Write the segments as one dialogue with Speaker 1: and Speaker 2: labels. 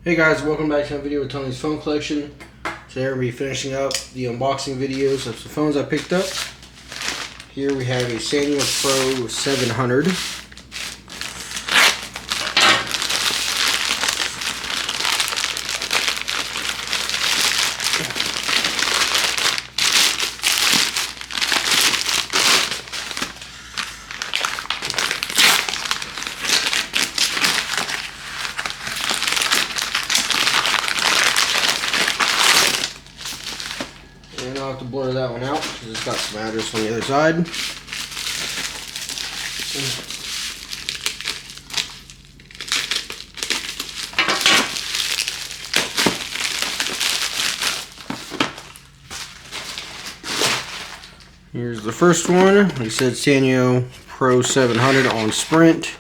Speaker 1: Hey guys, welcome back to my video with Tony's phone collection. Today we're going to be finishing up the unboxing videos of the phones I picked up. Here we have a Sanyo Pro 700. And I'll have to blur that one out because it's got some address on the other side. Here's the first one. Like I said, Sanyo Pro 700 on Sprint.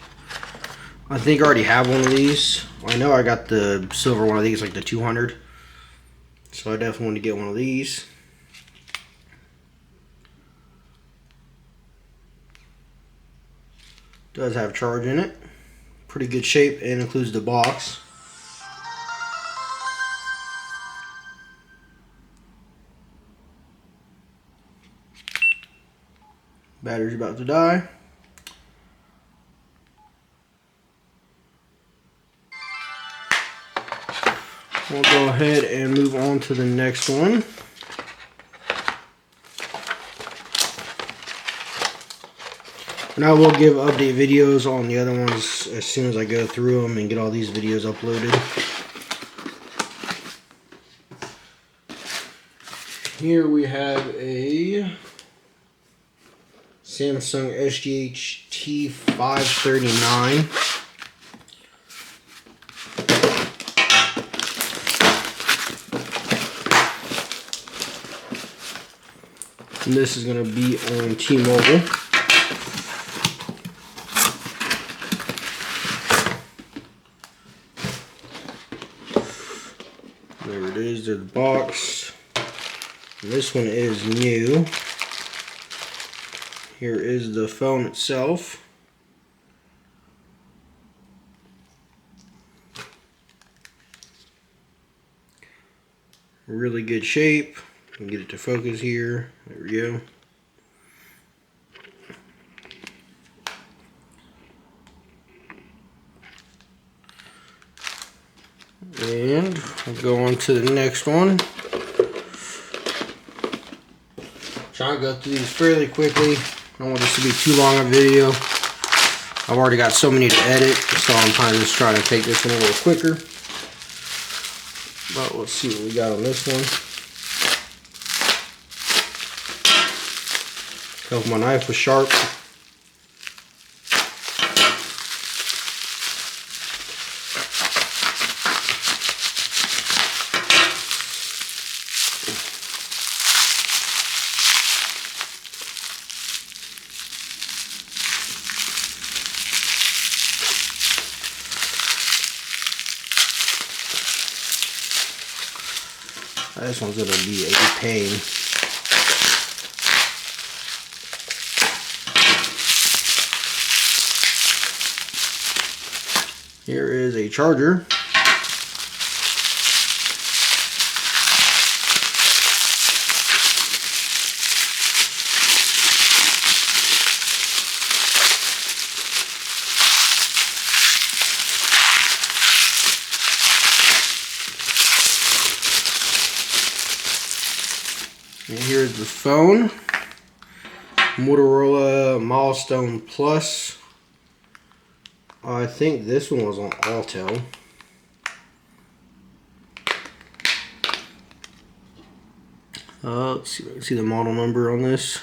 Speaker 1: I think I already have one of these. I know I got the silver one. I think it's like the 200. So I definitely want to get one of these. Does have charge in it. Pretty good shape, and includes the box. Battery's about to die. We'll go ahead and move on to the next one. And I will give update videos on the other ones as soon as I go through them and get all these videos uploaded. Here we have a Samsung SGH T539. And this is going to be on T-Mobile. There it is, there's the box. And this one is new. Here is the phone itself. Really good shape. Get it to focus here. There we go. And we'll go on to the next one. Trying to go through these fairly quickly. I don't want this to be too long a video. I've already got so many to edit, so I'm kind of just trying to take this one a little quicker. But let's see what we got on this one. Hope my knife was sharp. This one's going to be a pain. Here is a charger. And here's the phone. Motorola Milestone Plus. I think this one was on Altel. Let's see if I can see the model number on this.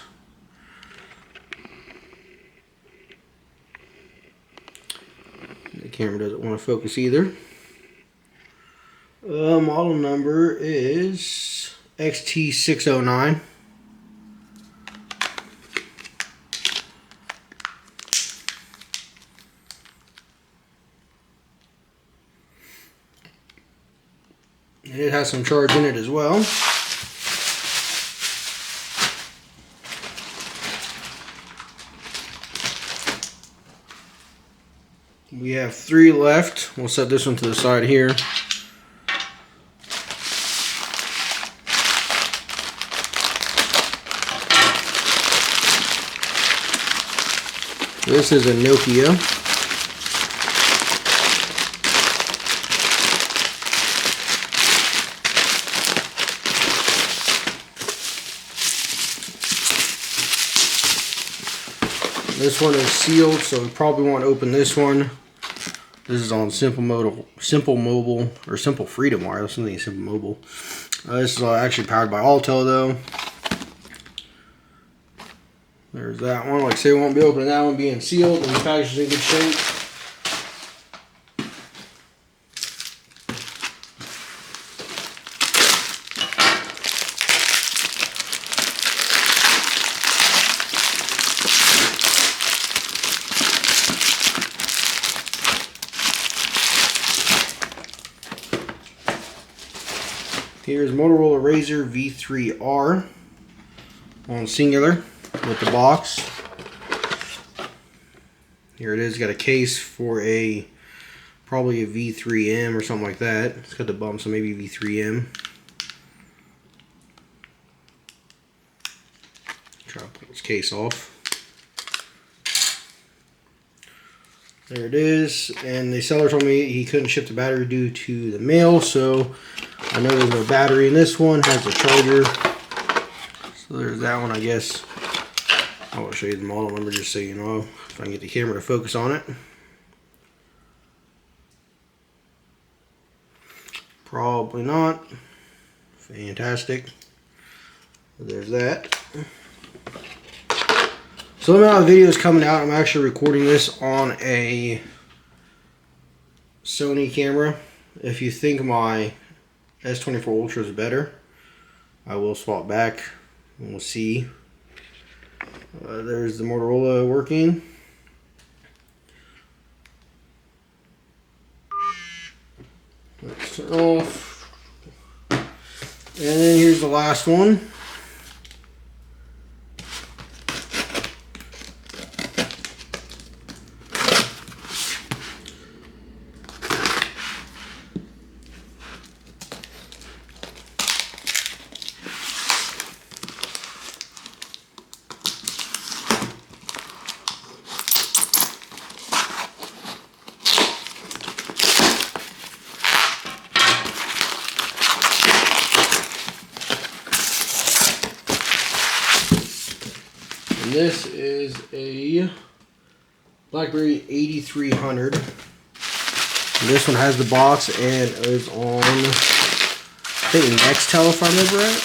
Speaker 1: The camera doesn't want to focus either. Model number is XT609. It has some charge in it as well. We have 3 left. We'll set this one to the side here. This is a Nokia. This one is sealed, so we probably won't open this one. This is on Simple Mobile, or Simple Freedom Wireless, something Simple Mobile. This is actually powered by Alto though. There's that one. Like I say, we won't be opening that one being sealed, and the package is in good shape. Here's Motorola Razr V3R on singular with the box. Here it is, got a case for probably a V3M or something like that. It's got the bump, so maybe V3M. Try to pull this case off. There it is, and the seller told me he couldn't ship the battery due to the mail, so I know there's no battery in this one. Has a charger. So there's that one, I guess. I will show you the model number just so you know, if I can get the camera to focus on it. Probably not. Fantastic. There's that. So let me know how the video is coming out. I'm actually recording this on a Sony camera. If you think my S24 Ultra is better, I will swap back and we'll see. There's the Motorola working. Let's turn off. And then here's the last one. And this is a Blackberry 8300. This one has the box and is on, I think, Nextel, if I remember right.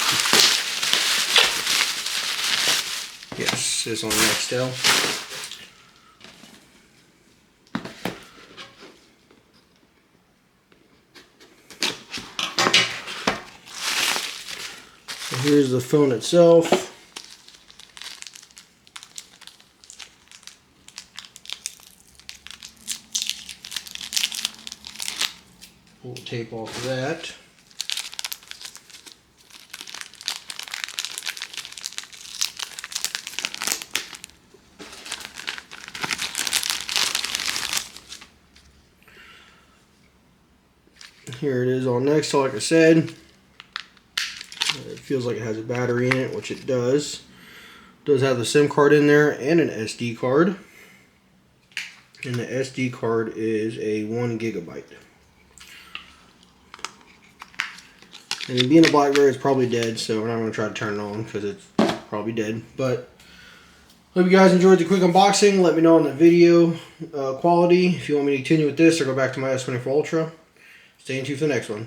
Speaker 1: Yes, it's on Nextel. So here's the phone itself. Pull the tape off of that. Here it is on Nextel, like I said. It feels like it has a battery in it, which it does. It does have the SIM card in there and an SD card. And the SD card is a 1 gigabyte. And being a Blackberry, it's probably dead, so we're not going to try to turn it on because it's probably dead. But hope you guys enjoyed the quick unboxing. Let me know on the video quality if you want me to continue with this or go back to my S24 Ultra. Stay tuned for the next one.